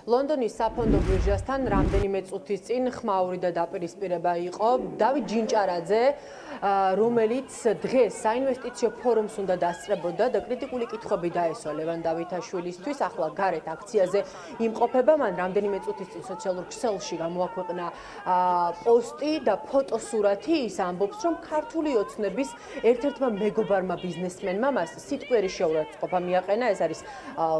ლონდონის საფონდო ბირჟასთან რამდენიმე წუთის წინ ხმაური და დაპირისპირება იყო დავით ჯინჭარაძე, რომელიც დღეს საინვესტიციო ფორუმს უნდა დასწრებოდა და კრიტიკული კითხვები დაესვა ლევან დავითაშვილისთვის. ახლა გარეთ აქციაზე იმყოფება, მან რამდენიმე წუთის წინ სოციალურ ქსელში გამოაქვეყნა პოსტი და ფოტოსურათი. ის ამბობს, რომ ქართული ოცნების ერთ-ერთმა მეგობარმა ბიზნესმენმა მას სიტყვიერი შეურაცხყოფა მიაყენა. ეს არის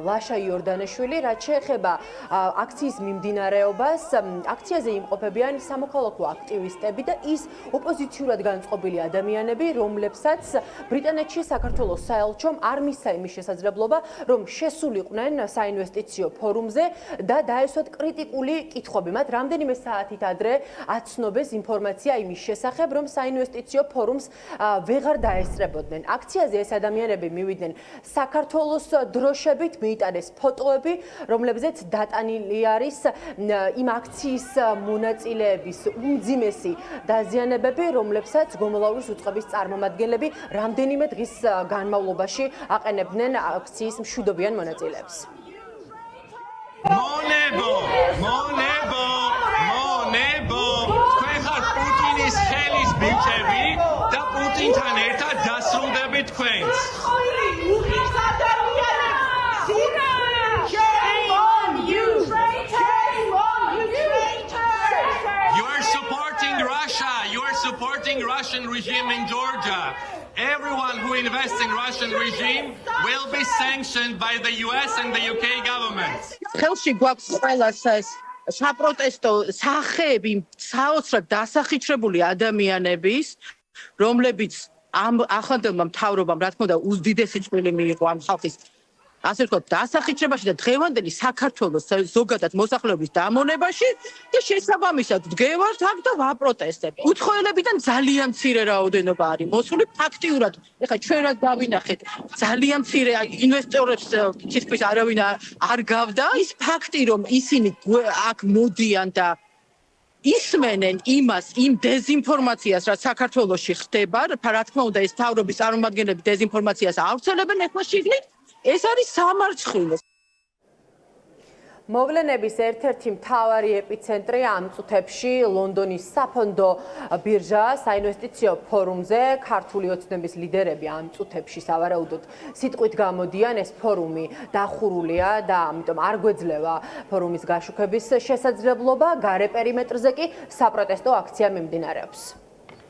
ლაშა იორდანაშვილი. რაც შეეხება აქციის მიმდინარეობას, აქციაზე იმყოფებიან სამოქალაქო აქტივისტები და ის ოპოზიციურად განწყობილი ადამიანები, რომლებსაც ბრიტანეთში საქართველოს საელჩომ არ მისცა იმის შესაძლებლობა, რომ შესულიყვნენ საინვესტიციო ფორუმზე და დაესვათ კრიტიკული კითხვები. მათ რამდენიმე საათით ადრე აცნობეს ინფორმაცია იმის შესახებ, რომ საინვესტიციო ფორუმს ვეღარ დაესწრებოდნენ. აქციაზე ეს ადამიანები მივიდნენ საქართველოს დროშებით, მიიტანეს ფოტოები, რომლებზეც დატანილი არის იმ აქციის მონაწილეების უმძიმესი დაზიანებები, რომლებსაც გომოლაურის უწყების წარმომადგენლები რამდენიმე დღის განმავლობაში აყენებდნენ აქციის მშვიდობიან მონაწილეებს. მონებო! თქვენ ხართ პუტინის ხელის ბიჭები და პუტინთან ერთად დასრულდებით თქვენს. You are supporting Russian regime in Georgia. Everyone who invests in Russian regime will be sanctioned by the US and the UK governments. ხელში გვაქვს ყველას ეს საპროტესტო სახეები, საოცრად დასახიჩრებული ადამიანების, რომლებიც ამ ახლანდელმა მთავრობამ, რა თქმა უნდა, უდიდესი წვლილი მიიღო ამ ხალხის ასე ვთქვათ, დასახიჩრებაში და დღევანდელი საქართველოს ზოგადად მოსახლეობის დამონებაში და შესაბამისად ვდგევართ აქ და ვაპროტესტებ. უცხოელებიდან ძალიან მცირე რაოდენობა არის მოსული ფაქტიურად. ეხლა ჩვენ რაც დავინახეთ, ძალიან მცირე ინვესტორებს თითქმის არავინ არ გავდა. ის ფაქტი, რომ ისინი აქ მოდიან და ისმენენ იმ დეზინფორმაციას, რაც საქართველოში ხდება, რა თქმა უნდა, ეს მთავრობის წარმომადგენლები დეზინფორმაციას ავრცელებენ ეხლა შიგნით. ეს არის სამარცხვინო. მოვლენების ერთ-ერთი მთავარი ეპიცენტრი ამ წუთებში ლონდონის საფონდო ბირჟა საინვესტიციო ფორუმზე. ქართული ოცნების ლიდერები ამ წუთებში სავარაუდოდ სიტყვით გამოდიან. ეს ფორუმი დახურულია და ამიტომ არ გვეძლევა ფორუმის გაშუქების შესაძლებლობა. გარე პერიმეტრზე კი საპროტესტო აქცია მიმდინარეობს.